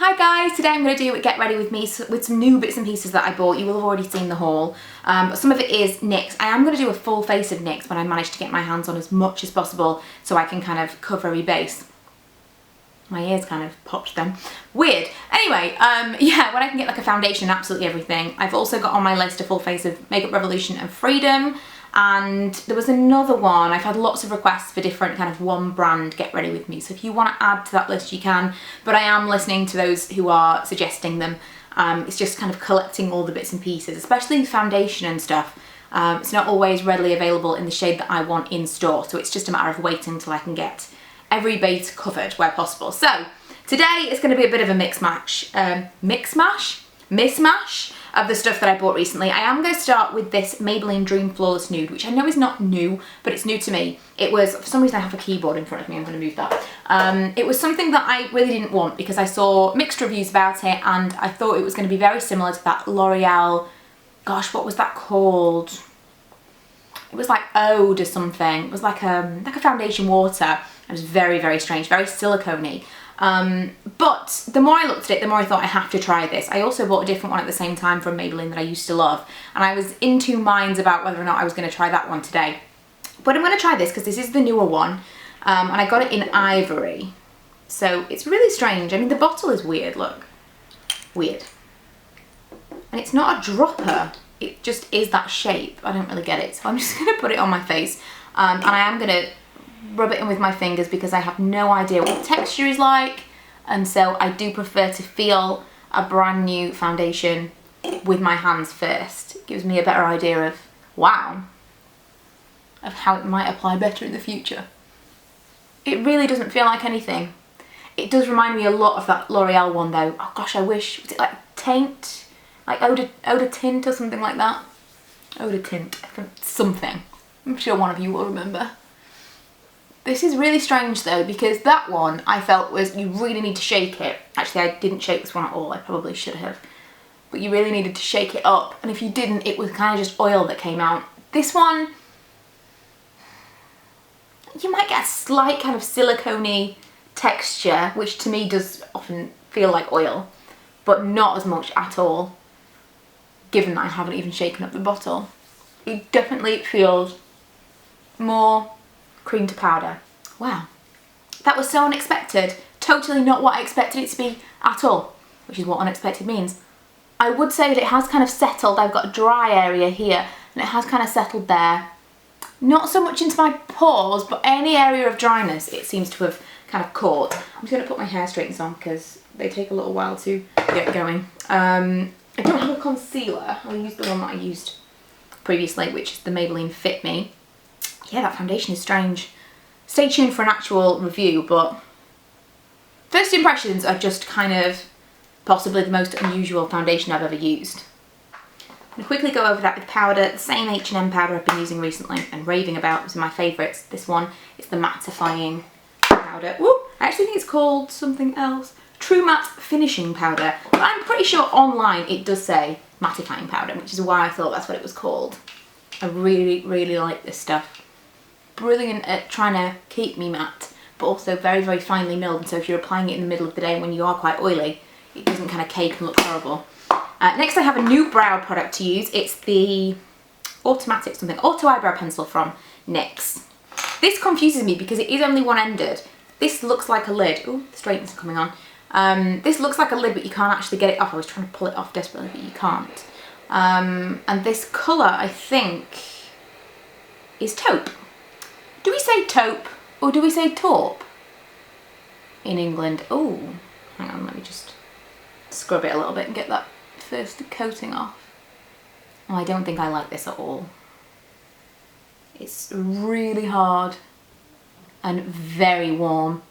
Hi guys, today I'm going to do a get ready with me with some new bits and pieces that I bought. You will have already seen the haul, but some of it is NYX. I am going to do a full face of NYX when I manage to get my hands on as much as possible so I can kind of cover every base. My ears kind of popped then. Weird. Anyway, yeah, when I can get like a foundation, absolutely everything. I've also got on my list a full face of Makeup Revolution and Freedom. And there was another one. I've had lots of requests for different kind of one brand get ready with me. So if you want to add to that list, you can. But I am listening to those who are suggesting them. It's just kind of collecting all the bits and pieces, especially foundation and stuff. It's not always readily available in the shade that I want in store. So it's just a matter of waiting until I can get every base covered where possible. So today is going to be a bit of a mismatch of the stuff that I bought recently. I am going to start with this Maybelline Dream Flawless Nude, which I know is not new, but it's new to me. It was, for some reason I have a keyboard in front of me, I'm going to move that. It was something that I really didn't want because I saw mixed reviews about it and I thought it was going to be very similar to that L'Oreal, gosh, what was that called? It was like Ode or something. It was like a foundation water. It was very, very strange, very silicone-y. But the more I looked at it, the more I thought I have to try this. I also bought a different one at the same time from Maybelline that I used to love. And I was in two minds about whether or not I was going to try that one today. But I'm going to try this because this is the newer one. And I got it in ivory. So it's really strange. I mean, the bottle is weird, look. Weird. And it's not a dropper. It just is that shape. I don't really get it. So I'm just going to put it on my face. And I am going to rub it in with my fingers because I have no idea what the texture is like, and so I do prefer to feel a brand new foundation with my hands first. It gives me a better idea of, wow, of how it might apply better in the future. It really doesn't feel like anything. It does remind me a lot of that L'Oreal one though. Oh gosh, I wish, was it like Taint? Like Eau de Tint or something like that? Eau de Tint, something. I'm sure one of you will remember. This is really strange though, because that one I felt was you really need to shake it. Actually, I didn't shake this one at all. I probably should have. But you really needed to shake it up. And if you didn't, it was kind of just oil that came out. This one, you might get a slight kind of silicone-y texture, which to me does often feel like oil, but not as much at all, given that I haven't even shaken up the bottle. It definitely feels more cream to powder. Wow, that was so unexpected. Totally not what I expected it to be at all, which is what unexpected means. I would say that it has kind of settled. I've got a dry area here and it has kind of settled there. Not so much into my pores, but any area of dryness it seems to have kind of caught. I'm just going to put my hair straighteners on because they take a little while to get going. I don't have a concealer. I'll use the one that I used previously, which is the Maybelline Fit Me. Yeah, that foundation is strange. Stay tuned for an actual review, but first impressions are just kind of possibly the most unusual foundation I've ever used. I'm going to quickly go over that with powder. The same H&M powder I've been using recently and raving about. It's my favourites. This one is the mattifying powder. Ooh, I actually think it's called something else. True Matte Finishing Powder. But I'm pretty sure online it does say mattifying powder, which is why I thought that's what it was called. I really, really like this stuff. Brilliant at trying to keep me matte, but also very, very finely milled, and so if you're applying it in the middle of the day when you are quite oily, it doesn't kind of cake and look horrible. Next I have a new brow product to use. It's the Automatic something, Auto Eyebrow Pencil from NYX. This confuses me because it is only one-ended. This looks like a lid. Ooh, the straightness are coming on. This looks like a lid, but you can't actually get it off. I was trying to pull it off desperately, but you can't. And this colour, I think, is taupe. Do we say taupe or do we say taupe in England? Oh, hang on, let me just scrub it a little bit and get that first coating off. Oh, I don't think I like this at all. It's really hard and very warm.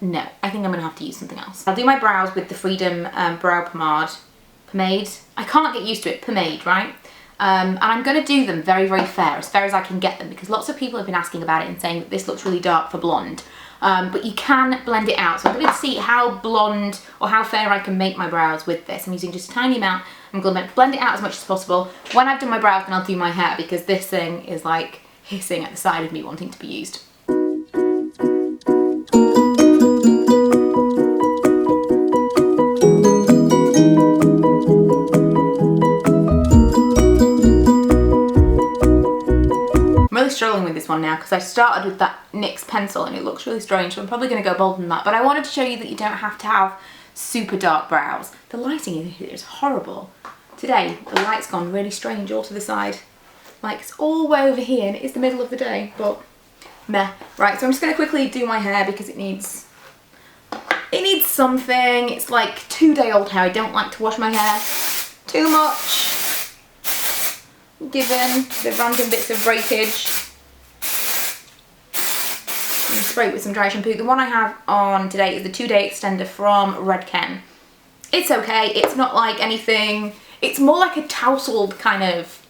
No, I think I'm going to have to use something else. I'll do my brows with the Freedom Brow Pomade. I can't get used to it, pomade, right? And I'm going to do them very, very fair as I can get them, because lots of people have been asking about it and saying that this looks really dark for blonde. But you can blend it out. So I'm going to see how blonde or how fair I can make my brows with this. I'm using just a tiny amount. I'm going to blend it out as much as possible. When I've done my brows, then I'll do my hair, because this thing is like hissing at the side of me wanting to be used. one now because I started with that NYX pencil and it looks really strange, so I'm probably going to go bold than that. But I wanted to show you that you don't have to have super dark brows. The lighting in here is horrible. Today, the light's gone really strange all to the side. Like, it's all the way over here and it is the middle of the day, but meh. Right, so I'm just going to quickly do my hair because it needs something. It's like 2-day-old hair. I don't like to wash my hair too much, given the random bits of breakage. I'm going to spray it with some dry shampoo. The one I have on today is the 2-day extender from Redken. It's okay. It's not like anything. It's more like a tousled kind of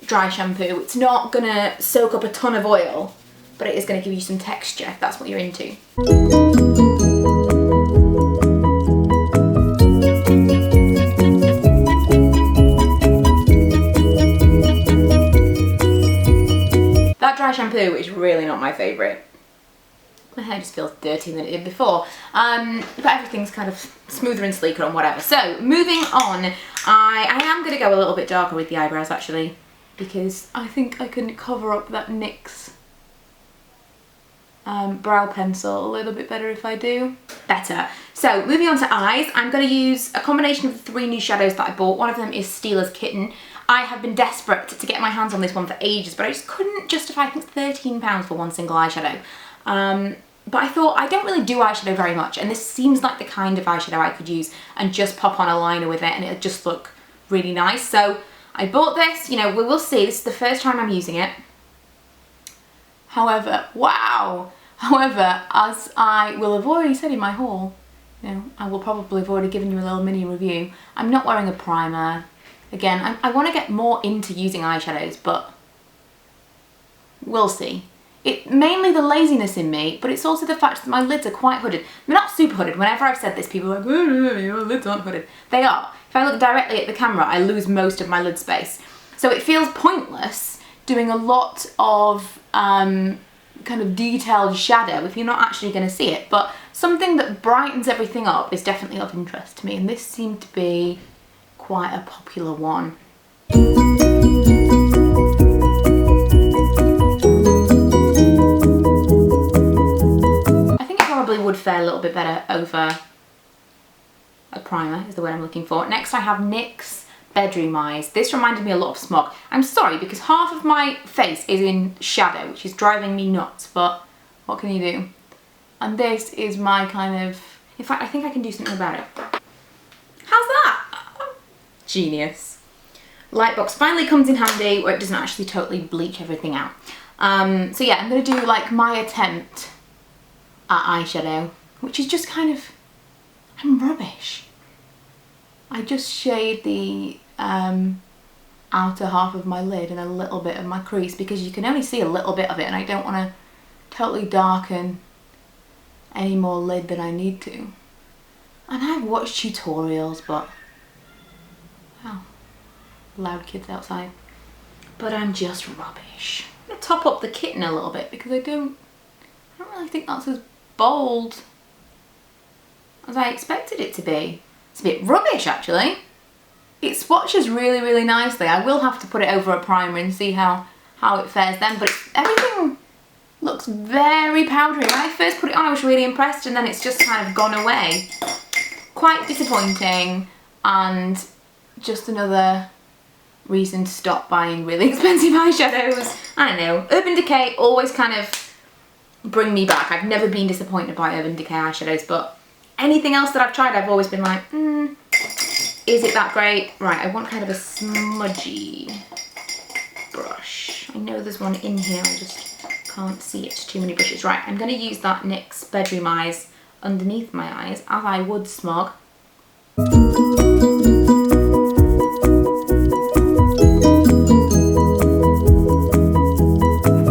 dry shampoo. It's not going to soak up a ton of oil, but it is going to give you some texture if that's what you're into. That dry shampoo is really not my favourite. My hair just feels dirtier than it did before. But everything's kind of smoother and sleeker and whatever. So, moving on, I am going to go a little bit darker with the eyebrows actually, because I think I can cover up that NYX brow pencil a little bit better if I do. Better. So, moving on to eyes, I'm going to use a combination of the 3 new shadows that I bought. One of them is Steela's Kitten. I have been desperate to get my hands on this one for ages, but I just couldn't justify, I think, £13 for one single eyeshadow. But I thought, I don't really do eyeshadow very much, and this seems like the kind of eyeshadow I could use and just pop on a liner with it and it'll just look really nice. So I bought this, you know, we will see. This is the first time I'm using it. However, wow! However, as I will have already said in my haul, you know, I will probably have already given you a little mini review, I'm not wearing a primer. Again, I want to get more into using eyeshadows, but we'll see. It's mainly the laziness in me, but it's also the fact that my lids are quite hooded. They're not super hooded. Whenever I've said this, people are like, oh, your lids aren't hooded. They are. If I look directly at the camera, I lose most of my lid space. So it feels pointless doing a lot of kind of detailed shadow if you're not actually going to see it. But something that brightens everything up is definitely of interest to me, and this seemed to be quite a popular one. Probably would fare a little bit better over a primer is the word I'm looking for. Next I have NYX Bedroom Eyes. This reminded me a lot of Smog. I'm sorry because half of my face is in shadow, which is driving me nuts, but what can you do? And this is my kind of, in fact I think I can do something about it. How's that? Genius. Lightbox finally comes in handy where it doesn't actually totally bleach everything out. So yeah, I'm going to do like my attempt at eyeshadow, which is just kind of, I'm rubbish. I just shade the outer half of my lid and a little bit of my crease because you can only see a little bit of it and I don't want to totally darken any more lid than I need to. And I've watched tutorials, but wow, loud kids outside. But I'm just rubbish. I'm going to top up the kitten a little bit because I don't really think that's as bold as I expected it to be. It's a bit rubbish actually. It swatches really, really nicely. I will have to put it over a primer and see how it fares then, but everything looks very powdery. When I first put it on I was really impressed and then it's just kind of gone away. Quite disappointing and just another reason to stop buying really expensive eyeshadows. I don't know. Urban Decay always kind of bring me back. I've never been disappointed by Urban Decay eyeshadows, but anything else that I've tried I've always been like, is it that great? Right, I want kind of a smudgy brush. I know there's one in here, I just can't see it, too many brushes. Right, I'm going to use that NYX Bedroom Eyes underneath my eyes, as I would Smog. I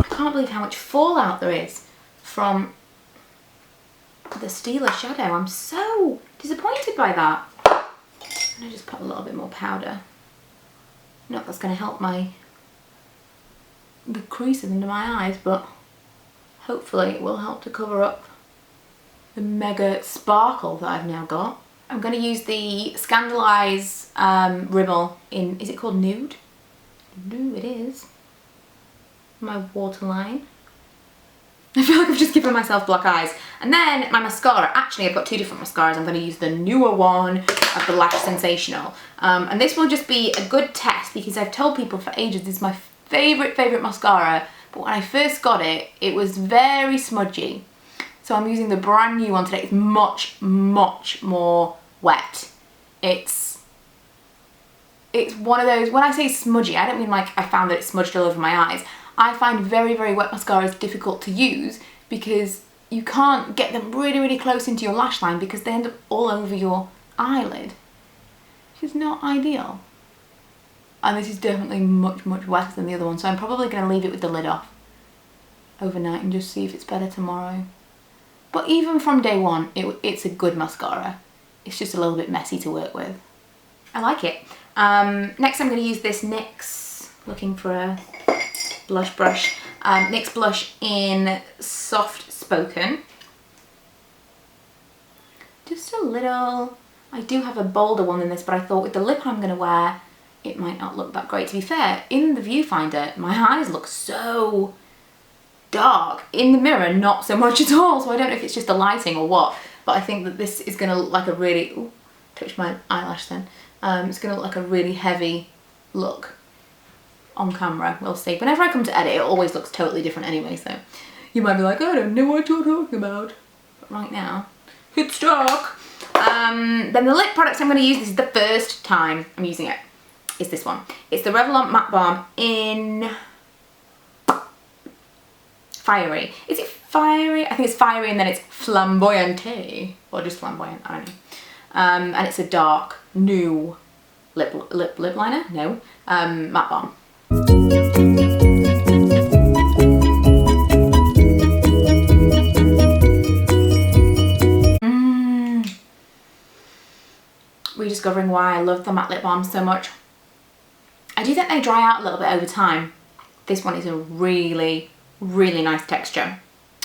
can't believe how much fallout there is from the Steela shadow. I'm so disappointed by that. I'm going to just put a little bit more powder. Not that's going to help the creases under my eyes, but hopefully it will help to cover up the mega sparkle that I've now got. I'm going to use the Scandaleyes rimmel in, is it called Nude? Nude it is. my waterline. I feel like I've just given myself black eyes. And then my mascara. Actually, I've got two different mascaras. I'm going to use the newer one of the Lash Sensational. And this will just be a good test because I've told people for ages this is my favourite mascara. But when I first got it, it was very smudgy. So I'm using the brand new one today. It's much more wet. It's one of those, when I say smudgy, I don't mean like I found that it smudged all over my eyes. I find very wet mascaras difficult to use because you can't get them really close into your lash line because they end up all over your eyelid, which is not ideal. And this is definitely much wetter than the other one, so I'm probably going to leave it with the lid off overnight and just see if it's better tomorrow. But even from day one, it's a good mascara. It's just a little bit messy to work with. I like it. Next I'm going to use this NYX, looking for a blush brush, NYX blush in Soft Spoken. Just a little, I do have a bolder one than this, but I thought with the lip I'm going to wear, it might not look that great. To be fair, in the viewfinder, my eyes look so dark. In the mirror, not so much at all, so I don't know if it's just the lighting or what, but I think that this is going to look like a really, ooh, touched my eyelash then, it's going to look like a really heavy look on camera. We'll see. Whenever I come to edit, it always looks totally different anyway, so you might be like, I don't know what you're talking about. But right now, it's dark. Then the lip product I'm going to use, this is the first time I'm using it, is this one. It's the Revlon Matte Balm in Fiery. Is it Fiery? I think it's Fiery and then it's Flamboyante, or just Flamboyant, I don't know. And it's a dark, new lip liner? No. Matte Balm. Rediscovering why I love the matte lip balm so much. I do think they dry out a little bit over time. This one is a really nice texture.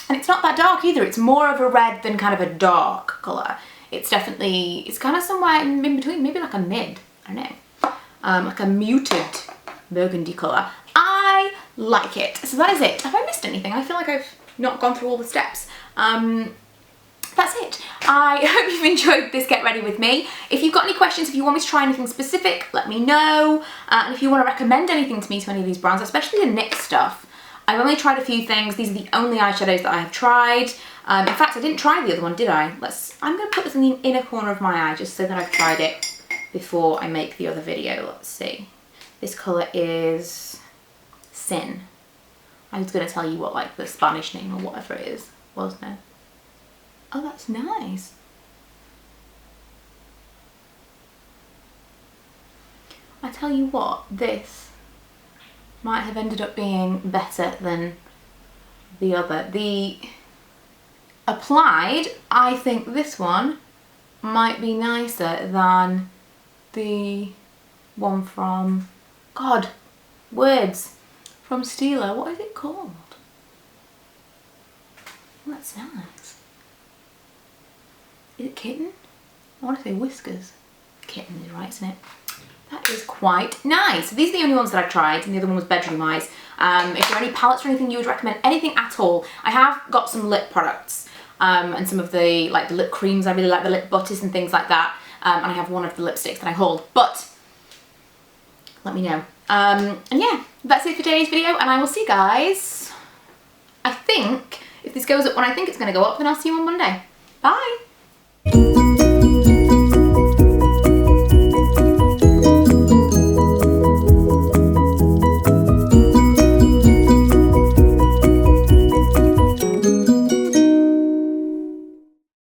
And it's not that dark either. It's more of a red than kind of a dark colour. It's definitely, it's kind of somewhere in between, maybe like a mid, I don't know. Like a muted burgundy colour. I like it. So that is it. Have I missed anything? I feel like I've not gone through all the steps. That's it. I hope you've enjoyed this Get Ready With Me. If you've got any questions, if you want me to try anything specific, let me know. And if you want to recommend anything to me to any of these brands, especially the NYX stuff, I've only tried a few things. These are the only eyeshadows that I have tried. In fact, I didn't try the other one, did I? I'm going to put this in the inner corner of my eye just so that I've tried it before I make the other video. Let's see. This colour is Sin. I was going to tell you what like the Spanish name or whatever it is, wasn't it? Oh, that's nice. I tell you what, this might have ended up being better than the other. The applied, I think this one might be nicer than the one from, God, words, from Stila. What is it called? Oh, that's nice. Is it Kitten? I want to say Whiskers. Kitten is right, isn't it? That is quite nice. So these are the only ones that I've tried, and the other one was Bedroom Eyes. If there are any palettes or anything you would recommend, anything at all, I have got some lip products and some of the the lip creams. I really like the lip butters and things like that. And I have one of the lipsticks that I hold, but let me know. And yeah, that's it for today's video, and I will see you guys. I think if this goes up when I think it's going to go up, then I'll see you on Monday. Bye.